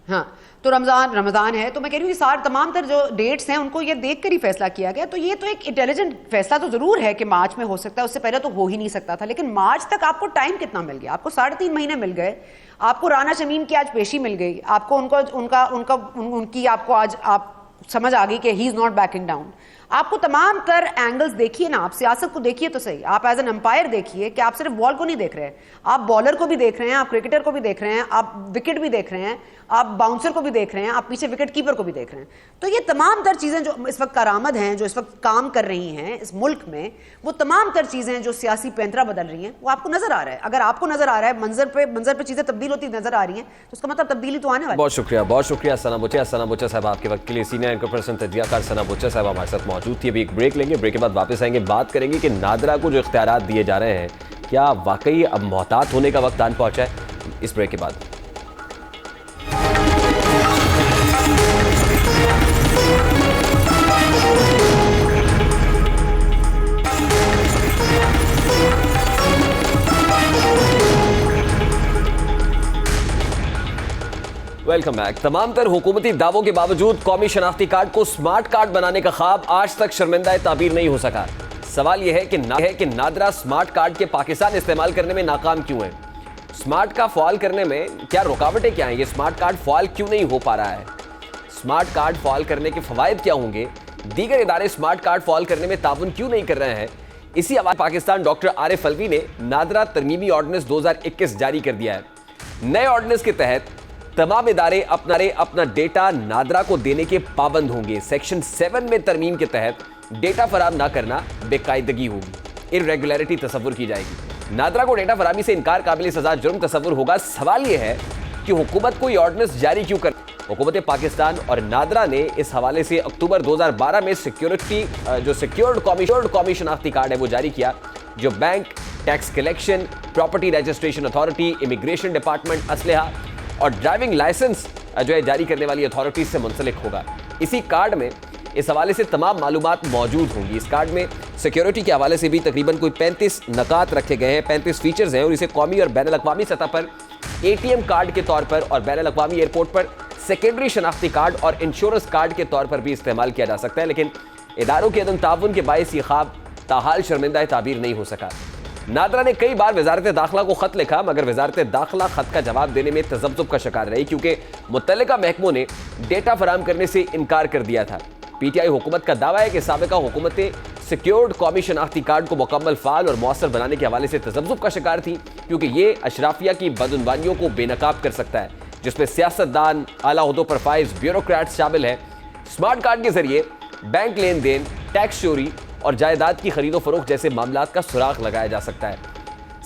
हाँ, तो रमज़ान है, तो मैं कह रही हूँ ये सारे तमाम तर जो डेट्स हैं उनको ये देख कर ही फैसला किया गया। तो ये तो एक इंटेलिजेंट फैसला तो ज़रूर है कि मार्च में हो सकता है, उससे पहले तो हो ही नहीं सकता था। लेकिन मार्च तक आपको टाइम कितना मिल गया? आपको 3.5 महीने मिल गए। आपको राना शमीम की आज पेशी मिल गई, आपको उनकी आपको आज आप समझ आ गई कि he is not banking down. आपको तमाम तर एंगल्स देखिए ना, आप सियासत को देखिए तो सही, आप एज एन एम्पायर देखिए कि आप सिर्फ बॉल को नहीं देख रहे हैं, आप बॉलर को भी देख रहे हैं, आप क्रिकेटर को भी देख रहे हैं, आप विकेट भी देख रहे हैं, आप बाउंसर को भी देख रहे हैं, आप पीछे विकेट कीपर को भी देख रहे हैं। तो ये तमाम तर चीज़ें जो इस वक्त कारामद हैं, जो इस वक्त काम कर रही हैं इस मुल्क में, वो तमाम तर चीज़ें जो सियासी पैंतरा बदल रही हैं वो आपको नजर आ रहा है। अगर आपको नजर आ रहा है मंजर पे चीज़ें तब्दील होती नजर आ रही हैं तो उसका मतलब तब्दीली तो आने वाली है। बहुत शुक्रिया सना बुच्चा साहब आपके वक्त के लिए। सीनियर एंकर पर्सन तजियाकार सना बुच्चा साहब हमारे साथ मौजूद थी। अभी एक ब्रेक लेंगे, ब्रेक के बाद वापस आएंगे, बात करेंगे कि नादरा को जो इख्तियारात दिए जा रहे हैं क्या वाकई अब मोहतात होने का वक्त आन पहुंचा है। इस ब्रेक के बाद वेलकम बैक। तमाम तर हुकूमती दावों के बावजूद कौमी शनाख्ती कार्ड को स्मार्ट कार्ड बनाने का ख्वाब आज तक शर्मिंदा ताबीर नहीं हो सका। सवाल यह है कि नादरा स्मार्ट कार्ड के पाकिस्तान इस्तेमाल करने में नाकाम क्यों है? स्मार्ट का फ़ाल करने में क्या रुकावटें क्या हैं? ये स्मार्ट कार्ड फ़ाल क्यों नहीं हो पा रहा है? स्मार्ट कार्ड फ़ाल करने के फ़वाइद क्या होंगे? दीगर इदारे स्मार्ट कार्ड फ़ाल करने में ताउन क्यों नहीं कर रहे हैं? इसी हवाले पाकिस्तान डॉक्टर आरिफ अलवी ने नादरा तरमीमी ऑर्डिनेंस 2021 जारी कर दिया है। नए ऑर्डिनेंस के तहत तमाम इदारे अपना डेटा नादरा को देने के पाबंद होंगे। सेक्शन 7 में तरमीम के तहत डेटा फराम ना करना बेकायदगी होगी, इर्रेगुलरिटी तस्वुर की जाएगी। नादरा को डेटा फरामी से इनकार काबिल सजा जुर्म तस्वुर होगा। सवाल यह है कि हुकूमत को यह ऑर्डिनेंस जारी क्यों कर। हुकूमत पाकिस्तान और नादरा ने इस हवाले से अक्टूबर 2012 में सिक्योर्ड कौमी शनाख्ती कार्ड है वो जारी किया, जो bank, tax collection, property registration authority, immigration department, असलहा और ड्राइविंग लाइसेंस जो है जारी करने वाली अथॉरिटी से मुंसलिक होगा। इसी कार्ड में इस हवाले से तमाम मालूमात मौजूद होंगी। इस कार्ड में सिक्योरिटी के हवाले से भी तकरीबन कोई 35 नकात रखे गए हैं, 35 फीचर्स हैं और इसे कौमी और बैनुल अक़वामी सतह पर ATM कार्ड के तौर पर और बैनुल अक़वामी एयरपोर्ट पर सेकेंडरी शनाख्ती कार्ड और इंश्योरेंस कार्ड के तौर पर भी इस्तेमाल किया जा सकता है। लेकिन इदारों के अदम ताउन के बायस ये ख्वाब ताहाल शर्मिंदा ताबीर नहीं हो सका। नादरा ने कई बार वजारत दाखिला को खत लिखा, मगर वजारत दाखिला खत का जवाब देने में तजब्जुब का शिकार रही, क्योंकि मुतल्लिका महकमों ने डेटा फराम करने से इनकार कर दिया था। PTI हुकूमत का दावा है कि साबिका हुकूमतें सिक्योर्ड कौमी शनाख्ती कार्ड को मुकम्मल फाल और मौसर बनाने के हवाले से तजब्जुब का शिकार थी, क्योंकि ये अशराफिया की बदउनवानियों को बेनकाब कर सकता है, जिसमें सियासतदान, आला ओहदों पर फाइज ब्यूरोक्रेट्स शामिल हैं। स्मार्ट कार्ड के जरिए बैंक लेन देन, टैक्स चोरी और जायदाद की खरीदो फरोख्त जैसे मामलात का सुराग लगाया जा सकता है।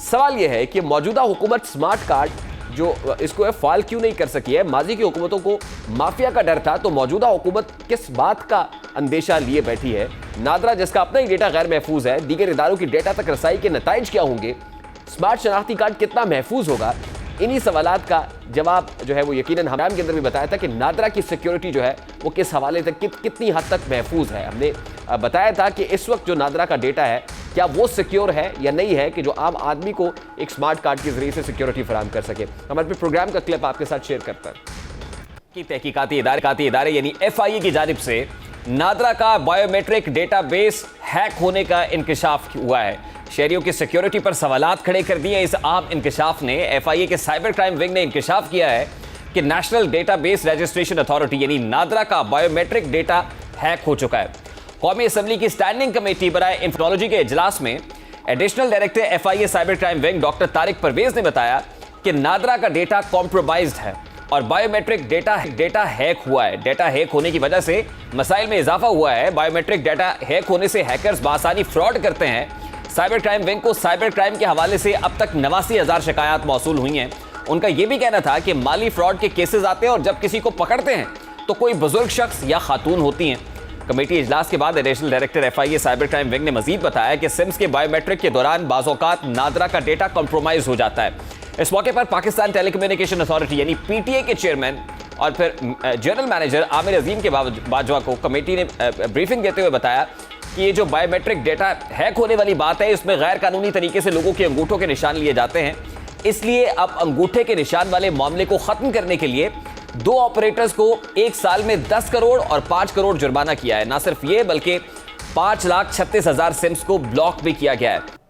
सवाल यह है कि मौजूदा हुकूमत स्मार्ट कार्ड जो इसको फाल क्यों नहीं कर सकी है? माजी की हुकूमतों को माफिया का डर था, तो मौजूदा हुकूमत किस बात का अंदेशा लिए बैठी है? नादरा जिसका अपना ही डेटा गैर महफूज है, दीगर इदारों की डेटा तक रसाई के नताइज क्या होंगे? स्मार्ट शनाख्ती कार्ड कितना महफूज होगा? इन्हीं सवालात का जवाब जो है वो यकीनन हमने के अंदर भी बताया था कि नादरा की सिक्योरिटी जो है वो किस हवाले तक कितनी हद तक महफूज है। हमने बताया था कि इस वक्त जो नादरा का डेटा है क्या वो सिक्योर है या नहीं है कि जो आम आदमी को एक स्मार्ट कार्ड के जरिए से सिक्योरिटी फराहम कर सके। हमारे प्रोग्राम का क्लिप आपके साथ शेयर करता है कि तहकीकाती इदारे यानी FIA की जानिब से नादरा का बायोमेट्रिक डेटाबेस हैक होने का इंकशाफ हुआ है। शहरियों की सिक्योरिटी पर सवालात खड़े कर दिए। इस आम इंकशाफ ने FIA के साइबर क्राइम विंग ने इंकशाफ किया है कि नेशनल डेटाबेस रजिस्ट्रेशन अथॉरिटी यानी नादरा का बायोमेट्रिक डेटा हैक हो चुका है। कौमी असम्बली की स्टैंडिंग कमेटी बराए इंफोटेक्नोलॉजी के इजलास में additional director FIA cyber crime wing doctor Tariq Parvez ने बताया कि नादरा का डेटा कॉम्प्रोमाइज्ड है और बायोमेट्रिक डेटा हैक हुआ है। डेटा हैक होने की वजह से मसाइल में इजाफा हुआ है। बायोमेट्रिक डेटा हैक होने से हैकर्स बासानी फ्रॉड करते हैं। साइबर क्राइम विंग को साइबर क्राइम के हवाले से अब तक 89,000 शिकायत मौसूल हुई हैं। उनका यह भी कहना था कि माली फ्रॉड के केसेस आते हैं और जब किसी को पकड़ते हैं तो कोई बुजुर्ग शख्स या खातून होती हैं। कमेटी इजलास के बाद additional director FIA cyber crime wing ने मजीद बताया कि सिम्स के बायोमेट्रिक के दौरान बाज़-औक़ात नादरा का डेटा कॉम्प्रोमाइज हो जाता है। इस मौके पर पाकिस्तान टेलीकम्युनिकेशन अथॉरिटी यानी PTA के चेयरमैन और फिर जनरल मैनेजर आमिर अजीम के बाजवा को कमेटी ने ब्रीफिंग देते हुए बताया कि ये जो बायोमेट्रिक डेटा हैक होने वाली बात है, इसमें गैर कानूनी तरीके से लोगों के अंगूठों के निशान लिए जाते हैं। इसलिए अब अंगूठे के निशान वाले मामले को खत्म करने के लिए 2 ऑपरेटर्स को 1 साल में 10 करोड़ और 5 करोड़ जुर्माना किया है। ना सिर्फ ये बल्कि 5,36,000 सिम्स को ब्लॉक भी किया गया है।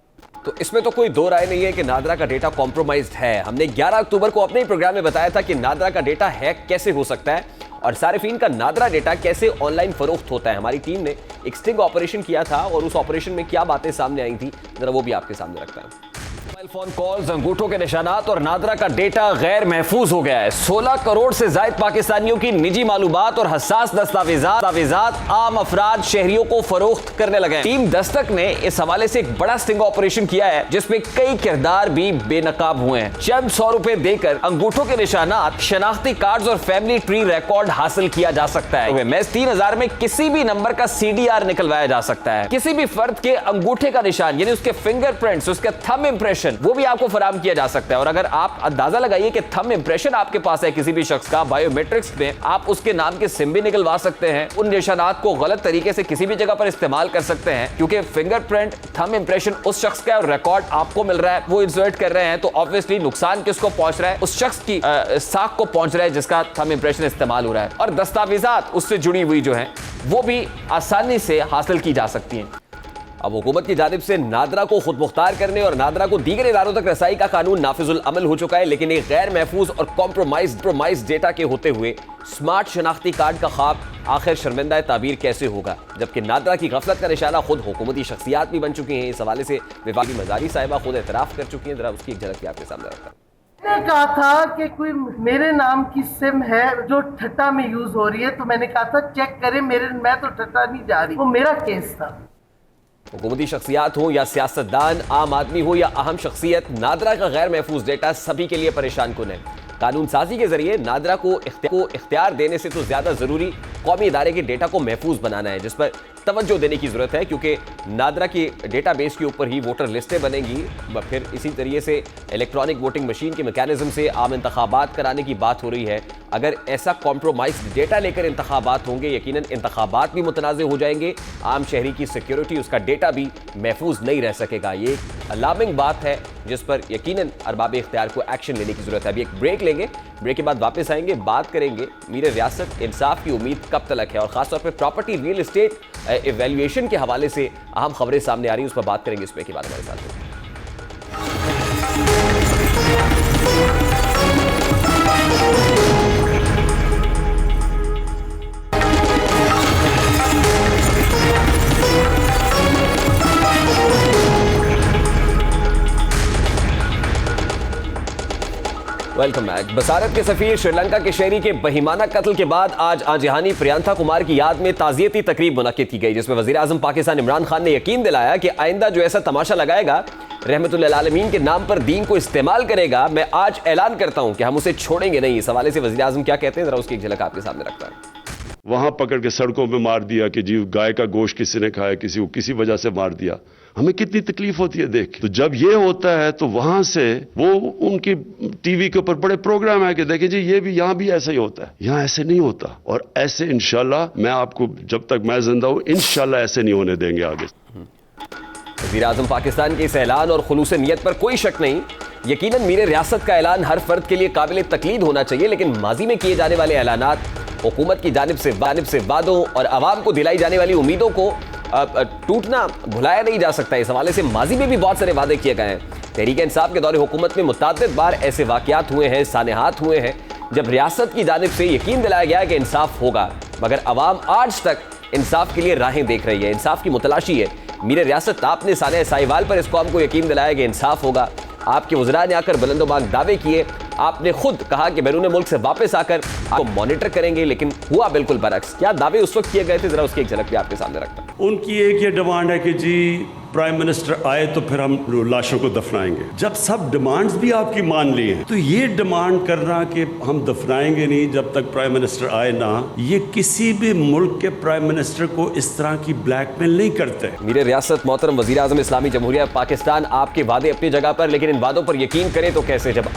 तो इसमें तो कोई दो राय नहीं है कि नादरा का डेटा कॉम्प्रोमाइज्ड है। हमने 11 अक्टूबर को अपने ही प्रोग्राम में बताया था कि नादरा का डेटा हैक कैसे हो सकता है और सारिफीन का नादरा डेटा कैसे ऑनलाइन फरोख्त होता है। हमारी टीम ने एक स्टिंग ऑपरेशन किया था और उस ऑपरेशन में क्या बातें सामने आई थी, जरा वो भी आपके सामने रखता है। मोबाइल फोन कॉल्स, अंगूठों के निशानात और नादरा का डेटा गैर महफूज हो गया है। 16 करोड़ से ज्यादा पाकिस्तानियों की निजी मालूमात और हसास दस्तावेजात आम अफराद शहरियों को फरोख्त करने लगे हैं। टीम दस्तक ने इस हवाले से एक बड़ा स्टिंग ऑपरेशन किया है जिसमें कई किरदार भी बेनकाब हुए हैं। चंद 100 रुपए देकर अंगूठों के निशानात, शनाख्ती कार्ड और फैमिली ट्री रिकॉर्ड हासिल किया जा सकता है। महज 3,000 में किसी भी नंबर का CDR निकलवाया जा सकता है। किसी भी फर्द के अंगूठे का निशान यानी उसके फिंगरप्रिंट्स, उसका थंब इंप्रेशन, वो भी आपको फराहम किया जा सकता है। और अगर आप अंदाजा लगाइए कि थंब इंप्रेशन आपके पास है किसी भी शख्स का, बायोमेट्रिक्स में आप उसके नाम के सिम भी निकलवा सकते हैं। उन निशानात को गलत तरीके से किसी भी जगह पर इस्तेमाल कर सकते हैं क्योंकि फिंगरप्रिंट, थंब इंप्रेशन उस शख्स का और रिकॉर्ड आपको मिल रहा है, वो इंसर्ट कर रहे हैं, तो ऑब्वियसली नुकसान किसको पहुंच रहा है? उस शख्स की साख को पहुंच रहा है जिसका थंब इंप्रेशन इस्तेमाल हो रहा है। और दस्तावेजात उससे जुड़ी हुई जो है वो भी आसानी से हासिल की जा सकती हैं। अब हुकूमत की जानिब से नादरा को खुद मुख्तार करने और नादरा को दीगर इदारों तक रसाई का कानून नाफिजुल अमल हो चुका है, लेकिन एक गैर महफूज और कॉम्प्रोमाइज्ड डेटा के होते हुए स्मार्ट शनाख्ती कार्ड का ख्वाब आखिर शर्मिंदा ताबीर कैसे होगा, जबकि नादरा की गफलत का निशाना खुद हुकूमती शख्सियात भी बन चुकी हैं। इस हवाले से विभागी मजारी साहिबा खुद एतराफ़ कर चुकी हैं। जरा उसकी एक झलक भी आपके सामने रखता हूं। मैंने कहा था कि कोई मेरे नाम की सिम है जो ठट्टा में यूज हो रही है, तो मैंने कहा था चेक करें मैं तो ठट्टा नहीं जा रही, वो मेरा केस था। हुकूमती शख्सियात हो या सियासतदान, आम आदमी हो या अहम शख्सियत, नादरा का गैर महफूज डेटा सभी के लिए परेशान कुन है। कानून साजी के जरिए नादरा को इख्तियार देने से तो ज्यादा जरूरी कौमी इदारे के डेटा को महफूज बनाना है, जिस पर तवज्जो देने की जरूरत है क्योंकि नादरा की डेटाबेस के ऊपर ही वोटर लिस्टें बनेंगी। फिर इसी तरीके से इलेक्ट्रॉनिक वोटिंग मशीन के मैकेनिज्म से आम इंतखाबात कराने की बात हो रही है। अगर ऐसा कॉम्प्रोमाइज्ड डेटा लेकर इंतखाबात होंगे, यकीनन इंतखाबात भी मुतनाज़ हो जाएंगे, आम शहरी की सिक्योरिटी, उसका डेटा भी महफूज नहीं रह सकेगा। ये एक अलार्मिंग बात है जिस पर यकीनन अरबाब इख्तियार को एक्शन लेने की जरूरत है। अभी एक ब्रेक लेंगे, ब्रेक के बाद वापस आएंगे, बात करेंगे मीर रियासत इंसाफ की उम्मीद कब तलक है और खासतौर पर प्रॉपर्टी रियल एस्टेट इवैल्यूएशन के हवाले से अहम खबरें सामने आ रही है, उस पर बात करेंगे। इस ब्रेक के बाद हमारे साथ वेलकम बैक। बसारत के सफीर श्रीलंका के शहरी के बहिमाना कत्ल के बाद आज आजहानी प्रियंका कुमार की याद में ताज़ियती तकरीब मुनक्किद की गई, जिसमें वज़ीर आज़म पाकिस्तान इमरान खान ने यकीन दिलाया कि आइंदा जो ऐसा तमाशा लगाएगा, रहमतुल्लिल आलमीन के नाम पर दीन को इस्तेमाल करेगा, मैं आज ऐलान करता हूं कि हम उसे छोड़ेंगे नहीं। इस हवाले से वज़ीर आज़म क्या कहते हैं, जरा उसकी एक झलक आपके सामने रखता है। वहां पकड़ के सड़कों पे मार दिया कि जी गाय का गोश्त किसी ने खाया, किसी को किसी वजह से मार दिया, हमें कितनी तकलीफ होती है देख। तो जब ये होता है तो वहां से वो उनकी टीवी के ऊपर बड़े प्रोग्राम है कि देखें जी ये भी यहां भी ऐसा ही होता है, यहां ऐसे नहीं होता। और ऐसे इंशाल्लाह मैं आपको जब तक मैं जिंदा हूं इंशाल्लाह ऐसे नहीं होने देंगे आगे। वज़ीर आज़म पाकिस्तान के इस ऐलान और खुलूस नियत पर कोई शक नहीं। यकीनन मीर रियासत का ऐलान हर फर्द के लिए काबिल तकलीद होना चाहिए, लेकिन माजी में किए जाने वाले ऐलानात, हुकूमत की जानिब से वादों और आवाम को दिलाई जाने वाली उम्मीदों को टूटना भुलाया नहीं जा सकता। इस हवाले से माजी में भी बहुत सारे वादे किए गए हैं। तहरीक इंसाफ के दौरे हुकूमत में मुतअद्दिद बार ऐसे वाक़यात हुए हैं, सानेहात हुए हैं जब रियासत की जानिब से यकीन दिलाया गया कि इंसाफ होगा, मगर अवाम आज तक इंसाफ के लिए राहें देख रही है, इंसाफ की मुतलाशी है। मीर रियासत आपने साने साहिवाल पर इस कौम को यकीन दिलाया कि इंसाफ होगा। आपके वज़रा ने आकर बुलंदोबांग दावे किए, आपने खुद कहा कि बैरून मुल्क से वापस आकर आपको मॉनिटर करेंगे, लेकिन हुआ बिल्कुल बरक्स। क्या दावे उस वक्त किए गए थे, जरा उसकी एक झलक भी आपके सामने रखता हूं। उनकी एक ये डिमांड है कि जी प्राइम मिनिस्टर आए तो फिर हम लाशों को दफनाएंगे। जब सब डिमांड्स भी आपकी मान ली हैं तो ये डिमांड करना कि हम दफनाएंगे नहीं जब तक प्राइम मिनिस्टर आए ना, ये किसी भी मुल्क के प्राइम मिनिस्टर को इस तरह की ब्लैकमेल नहीं करते। मीर रियासत मोहतरम वज़ीर आज़म इस्लामी जमहूरिया पाकिस्तान, आपके वादे अपनी जगह पर, लेकिन इन वादों पर यकीन करें तो कैसे, जब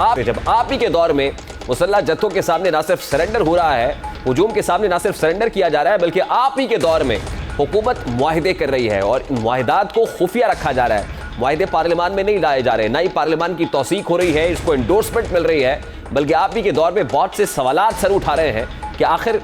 आप ही के दौर में मुसल्लह जत्थों के सामने ना सिर्फ सरेंडर हो रहा है, हुजूम के सामने ना सिर्फ सरेंडर किया जा रहा है, बल्कि आप ही के दौर में हुकूमत मुआहिदे कर रही है और इन मुआहिदात को खुफिया रखा जा रहा है। मुआहदे पार्लियामान में नहीं लाए जा रहे, ना ही पार्लियामान की तौसीक हो रही है, इसको एंडोर्समेंट मिल रही है, बल्कि आप भी के दौर में बहुत से सवालात सर उठा रहे हैं कि आखिर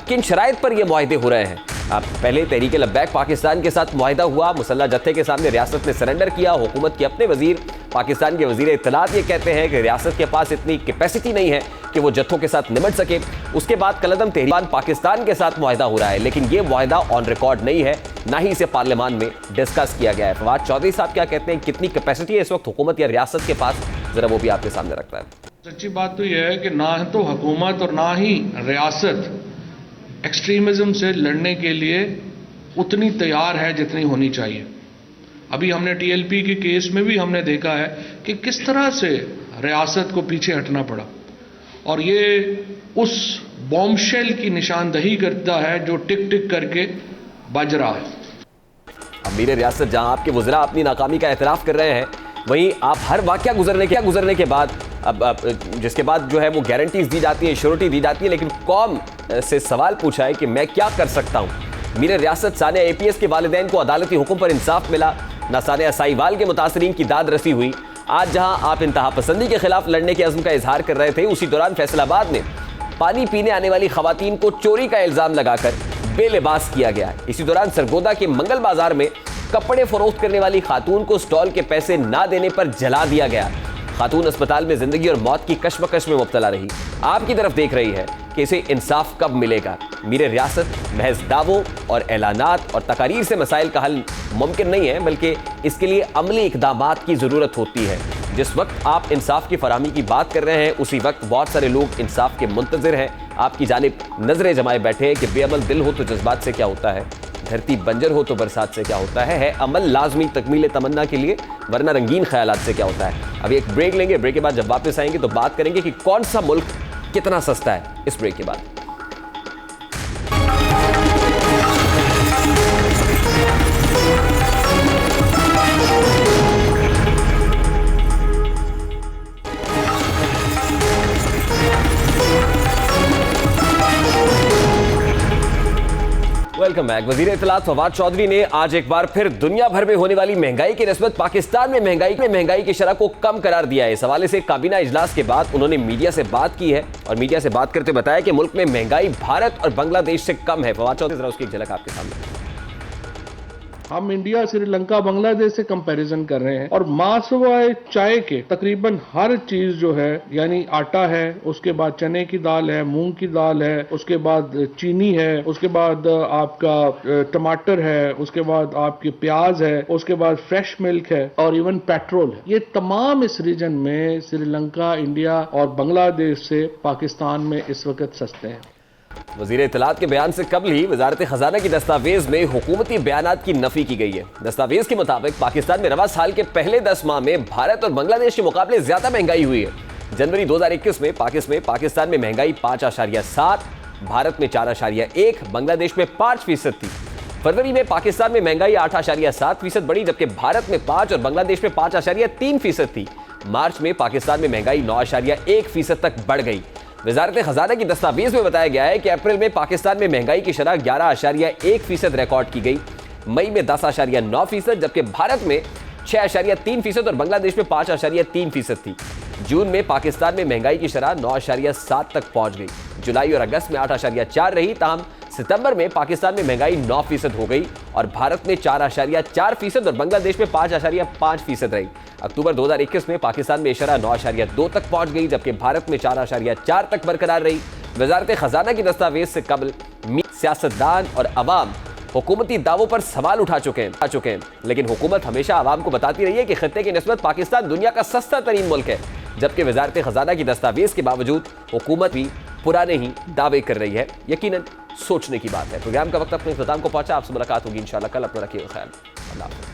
किन शराइत पर ये मुआहदे हो रहे हैं। पहले तहरीक लब्बैक पाकिस्तान के साथ मुआहदा हुआ, मुसल्लह जत्थे के सामने रियासत ने सरेंडर किया। हुकूमत के अपने वजीर, पाकिस्तान के वजीर इत्तलात ये कहते हैं कि रियासत के पास इतनी कैपेसिटी नहीं है कि वो जत्थों के साथ निमट सके। उसके बाद कलदम तहरीक पाकिस्तान के साथ मुआहदा हो रहा है, लेकिन ये मुआहदा ऑन रिकॉर्ड नहीं है, ना ही इसे पार्लियामान में डिस्कस किया गया है। फवाद चौधरी साहब क्या कहते हैं, कितनी कैपेसिटी है इस वक्त हुकूमत या रियासत के पास, जरा वो भी आपके सामने रखता है। सच्ची बात तो यह है कि ना तो हुकूमत और ना ही रियासत एक्सट्रीमिज्म से लड़ने के लिए उतनी तैयार है जितनी होनी चाहिए। अभी हमने टीएलपी के केस में भी हमने देखा है कि किस तरह से रियासत को पीछे हटना पड़ा, और ये उस बॉम्बशेल की निशानदही करता है जो टिक टिक करके बज रहा है। अमीर रियासत जहां आपके वज़रा अपनी नाकामी का एतराफ़ कर रहे हैं, वहीं आप हर वाक़या गुजरने के बाद अब जिसके बाद जो है वो गारंटीज दी जाती है, श्योरिटी दी जाती है, लेकिन कौम से सवाल पूछा है कि मैं क्या कर सकता हूँ। मीर रियासत सानिया APS के वालिदैन को अदालती हुक्म पर इंसाफ मिला, ना सानिया साहिवाल के मुतासरीन की दाद रसी हुई। आज जहाँ आप इंतहा पसंदी के खिलाफ लड़ने के अज़्म का इजहार कर रहे थे, उसी दौरान फैसलाबाद में पानी पीने आने वाली खवातीन को चोरी का इल्ज़ाम लगाकर बेलिबास किया गया। इसी दौरान सरगोदा के मंगल बाजार में कपड़े फरोख्त करने वाली खातून को स्टॉल के पैसे ना देने पर जला दिया गया। खातून अस्पताल में जिंदगी और मौत की कश्मकश में मुब्तला रही, आपकी तरफ देख रही है कि इसे इंसाफ कब मिलेगा। मीर रियासत महज दावों और ऐलानात और तकारीर से मसाइल का हल मुमकिन नहीं है, बल्कि इसके लिए अमली इक़दामात की ज़रूरत होती है। जिस वक्त आप इंसाफ की फराहमी की बात कर रहे हैं, उसी वक्त बहुत सारे लोग इंसाफ के मुंतज़िर हैं, आपकी जानिब नजरें जमाए बैठे हैं कि बेअमल दिल हो तो जज्बात से क्या होता है, धरती बंजर हो तो बरसात से क्या होता है अमल लाजमी तकमील तमन्ना के लिए, वरना रंगीन ख्यालात से क्या होता है। अभी एक ब्रेक लेंगे, ब्रेक के बाद जब वापस आएंगे तो बात करेंगे कि कौन सा मुल्क कितना सस्ता है। इस ब्रेक के बाद वेलकम बैक। वज़ीर इत्तलात फवाद चौधरी ने आज एक बार फिर दुनिया भर में होने वाली महंगाई की निस्बत पाकिस्तान में महंगाई की शरह को कम करार दिया है। इस हवाले से काबीना इजलास के बाद उन्होंने मीडिया से बात की है और मीडिया से बात करते बताया कि मुल्क में महंगाई भारत और बांग्लादेश से कम है। फवाद चौधरी, जरा उसकी एक झलक आपके सामने। हम इंडिया, श्रीलंका, बांग्लादेश से कंपैरिजन कर रहे हैं, और मासवाए चाय के तकरीबन हर चीज जो है, यानी आटा है, उसके बाद चने की दाल है, मूंग की दाल है, उसके बाद चीनी है, उसके बाद आपका टमाटर है, उसके बाद आपकी प्याज है, उसके बाद फ्रेश मिल्क है, और इवन पेट्रोल है। ये तमाम इस रीजन में श्रीलंका, इंडिया और बांग्लादेश से पाकिस्तान में इस वक्त सस्ते हैं। वज़ीर इत्तलात के बयान से कबल ही वज़ारत खजाना की दस्तावेज में हुकूमती बयानात की नफी की गई है। दस्तावेज के मुताबिक पाकिस्तान में रवा साल के पहले 10 माह में भारत और बांग्लादेश के मुकाबले ज्यादा महंगाई हुई है। जनवरी 2021 में पाकिस्तान में महंगाई 5.7, भारत में 4.1, बांग्लादेश में 5% थी। फरवरी में पाकिस्तान में महंगाई 8.7% बढ़ी, जबकि भारत में 5 और बांग्लादेश में 5.3% थी। मार्च में पाकिस्तान में महंगाई 9.1% तक बढ़ गई। वज़ारत खजाना की दस्तावेज में बताया गया है कि अप्रैल में पाकिस्तान में महंगाई की शरह 11.1% रिकॉर्ड की गई, मई में 10.9%, जबकि भारत में 6.3% और बांग्लादेश में 5.3% थी। जून में पाकिस्तान में महंगाई की शरह 9.7 तक पहुंच गई। जुलाई और अगस्त में 8.4 रही, ताहम सितंबर में पाकिस्तान में महंगाई 9% हो गई और भारत में 4.4% और बांग्लादेश में 5.5% रही। अक्टूबर 2021 में पाकिस्तान में शरह 9.2 तक पहुंच गई, जबकि भारत में 4.4 तक बरकरार रही। वज़ारत खजाना की दस्तावेज से कबल सियासतदान और अवाम हुकूमती दावों पर सवाल उठा चुके हैं, लेकिन हुकूमत हमेशा अवाम को बताती रही है कि खित्ते की निस्बत पाकिस्तान दुनिया का सस्ता तरीन मुल्क है, जबकि वज़ारत खजाना की दस्तावेज के बावजूद हुकूमत भी पुराने ही दावे कर रही है। यकीनन सोचने की बात है। प्रोग्राम का वक्त अपने इख्तिताम को पहुंचा। आपसे मुलाकात होगी इंशाअल्लाह कल। अपना रखिए ख्याल। अल्लाह हाफ़िज़।